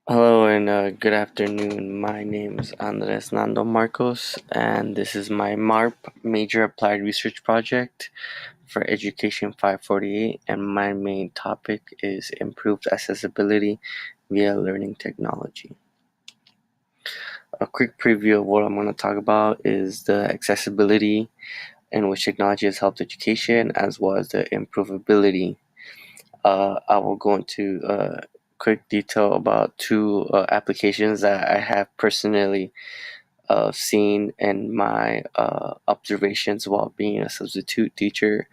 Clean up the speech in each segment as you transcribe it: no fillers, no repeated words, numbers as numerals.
Hello and good afternoon. My name is Andres Nando Marcos, and this is my MARP Major Applied Research Project for Education 548. And my main topic is improved accessibility via learning technology. A quick preview of what I'm going to talk about is the accessibility in which technology has helped education, as well as the improvability. I will go into quick detail about two applications that I have personally seen in my observations while being a substitute teacher,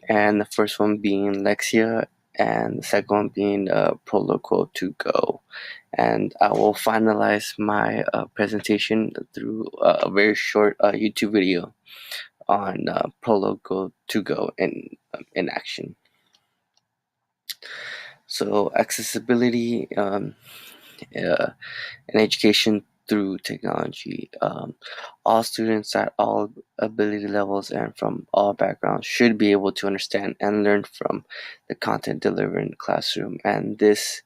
and the first one being Lexia, and the second one being Proloquo to Go. And I will finalize my presentation through a very short YouTube video on Proloquo to Go in action. So accessibility in education through technology. All students at all ability levels and from all backgrounds should be able to understand and learn from the content delivered in the classroom. And this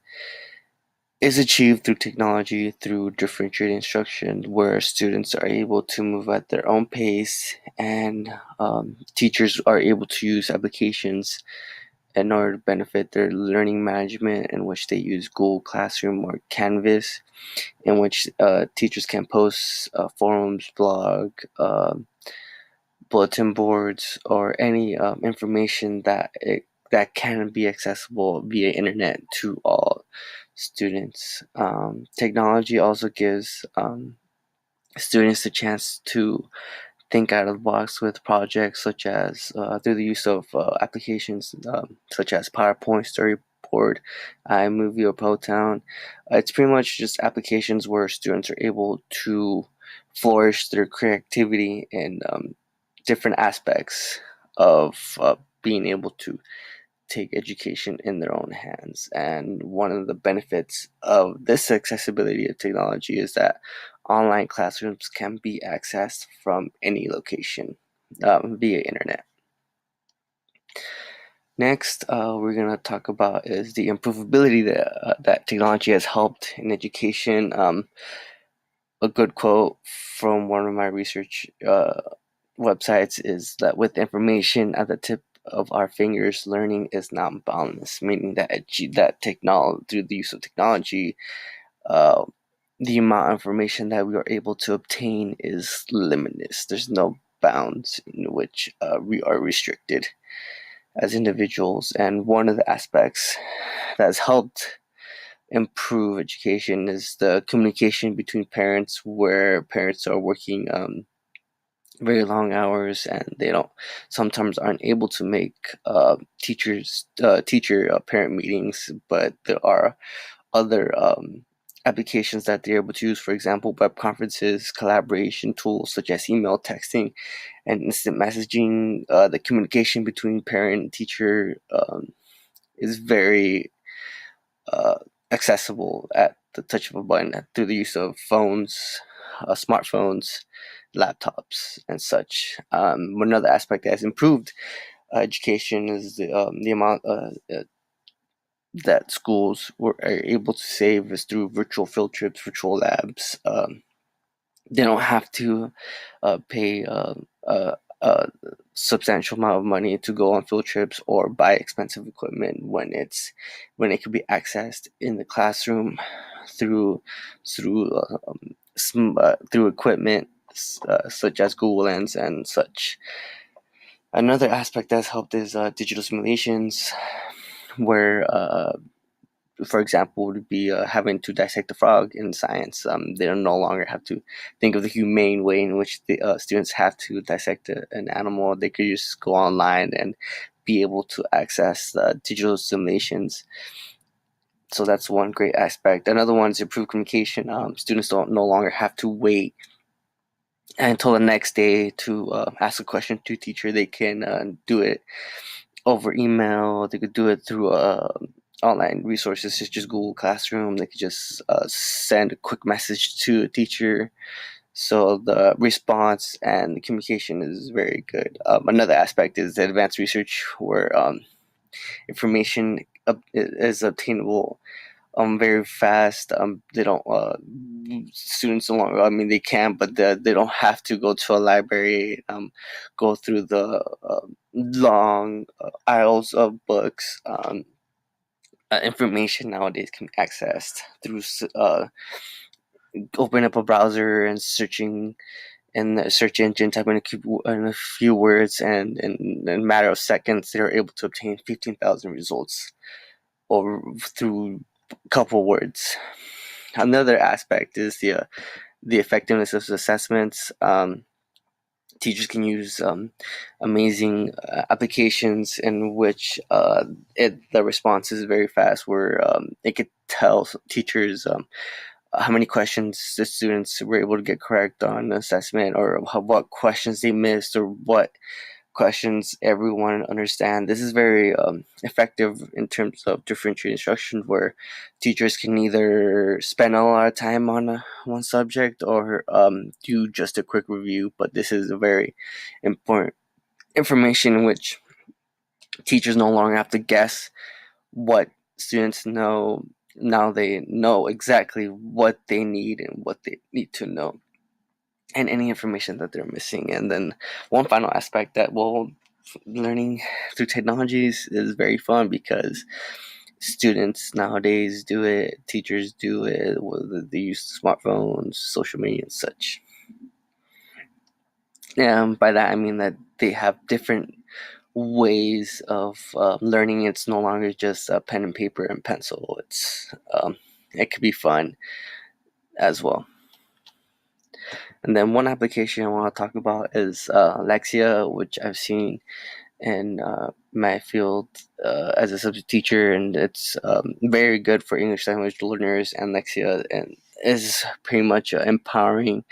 is achieved through technology, through differentiated instruction, where students are able to move at their own pace, and teachers are able to use applications in order to benefit their learning management, in which they use Google Classroom or Canvas, in which teachers can post forums, blog, bulletin boards, or any information that can be accessible via internet to all students. Technology also gives students a chance to think out of the box with projects such as through the use of applications such as PowerPoint, Storyboard, iMovie, or Protown. It's pretty much just applications where students are able to flourish their creativity in different aspects of being able to take education in their own hands. And one of the benefits of this accessibility of technology is that online classrooms can be accessed from any location via internet. Next, we're going to talk about is the improvability that technology has helped in education. A good quote from one of my research websites is that with information at the tip of our fingers, learning is not boundless, meaning that technology, through the use of technology, uh, the amount of information that we are able to obtain is limitless. There's no bounds in which we are restricted as individuals. And one of the aspects that has helped improve education is the communication between parents, where parents are working very long hours, and they don't sometimes aren't able to make teacher parent meetings, but there are other applications that they're able to use. For example, web conferences, collaboration tools such as email, texting, and instant messaging. The communication between parent and teacher is very uh, accessible at the touch of a button through the use of phones, smartphones, laptops, and such. Another aspect that has improved education is the amount that schools are able to save is through virtual field trips, virtual labs. They don't have to pay a substantial amount of money to go on field trips or buy expensive equipment when it can be accessed in the classroom through through through equipment such as Google Lens and such. Another aspect that's helped is digital simulations, where for example, would be having to dissect a frog in science. They don't no longer have to think of the humane way in which the students have to dissect an animal. They could just go online and be able to access digital simulations. So that's one great aspect. Another one is improved communication. Students don't no longer have to wait until the next day to ask a question to a teacher. They can do it over email. They could do it through online resources such as Google Classroom. They could just send a quick message to a teacher. So the response and the communication is very good. Another aspect is the advanced research, where information is obtainable very fast. They don't students no longer. I mean, they can, but they don't have to go to a library. Go through the long aisles of books. Information nowadays can be accessed through open up a browser and searching in the search engine, type in a few words, and in a matter of seconds, they're able to obtain 15,000 results over through a couple words. Another aspect is the effectiveness of assessments. Teachers can use amazing applications in which the response is very fast, where it could tell teachers how many questions the students were able to get correct on assessment, or what questions they missed, or what questions everyone understand. This is very effective in terms of differentiated instruction, where teachers can either spend a lot of time on one subject, or do just a quick review. But this is a very important information in which teachers no longer have to guess what students know. Now they know exactly what they need and what they need to know, and any information that they're missing. And then one final aspect that learning through technologies is very fun, because students nowadays do it, teachers do it, whether they use smartphones, social media, and such. By that I mean that they have different ways of learning. It's no longer just pen and paper and pencil. It could be fun as well. And then one application I want to talk about is Lexia, which I've seen in my field as a subject teacher, and it's very good for English language learners. And Lexia and is pretty much empowering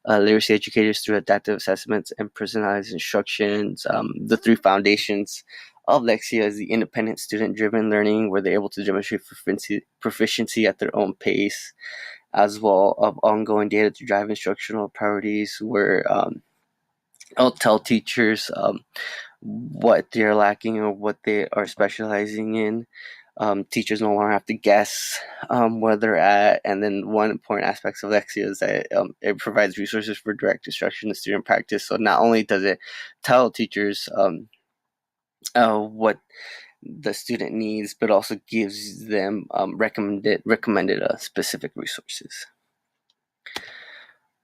literacy educators through adaptive assessments and personalized instructions. The three foundations of Lexia is the independent student-driven learning, where they're able to demonstrate proficiency at their own pace, as well of ongoing data to drive instructional priorities, where I'll tell teachers what they're lacking or what they are specializing in. Teachers no longer have to guess where they're at. And then one important aspect of Lexia is that it provides resources for direct instruction and student practice. So not only does it tell teachers what the student needs, but also gives them recommended specific resources.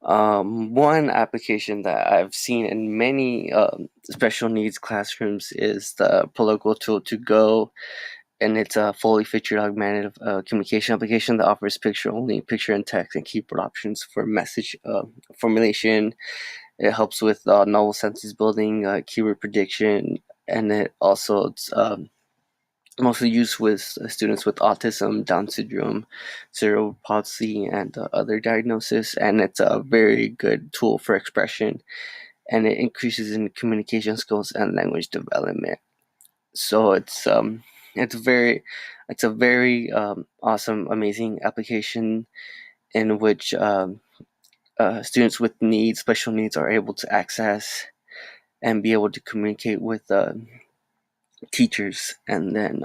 One application that I've seen in many special needs classrooms is the Political Tool to Go, and it's a fully featured augmented communication application that offers picture and text and keyboard options for message formulation. It helps with novel sentence building, keyword prediction, and it also it's mostly used with students with autism, Down syndrome, cerebral palsy, and other diagnoses. And it's a very good tool for expression, and it increases in communication skills and language development. So it's a very awesome, amazing application in which students with needs, special needs, are able to access and be able to communicate with teachers. And then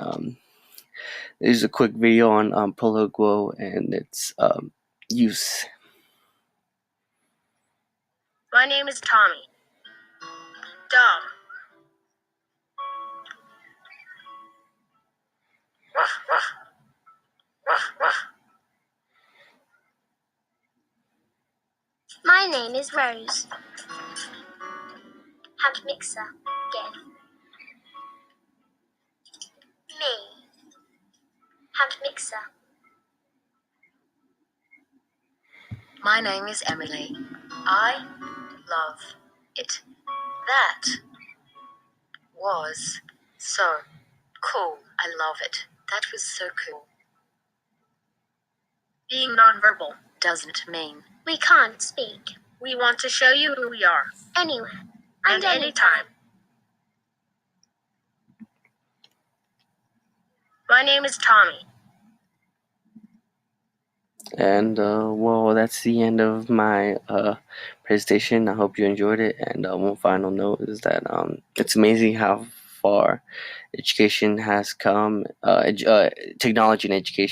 there's a quick video on Pologo and its use. My name is Tommy. Dumb. Ruff, ruff. Ruff, ruff. My name is Rose. Hand mixer. Give. Me. Hand mixer. My name is Emily. I love it. That was so cool. I love it. That was so cool. Being nonverbal doesn't mean we can't speak. We want to show you who we are. Anywhere. And anytime. My name is Tommy. And well, that's the end of my presentation. I hope you enjoyed it. And one final note is that it's amazing how far education has come, technology in education.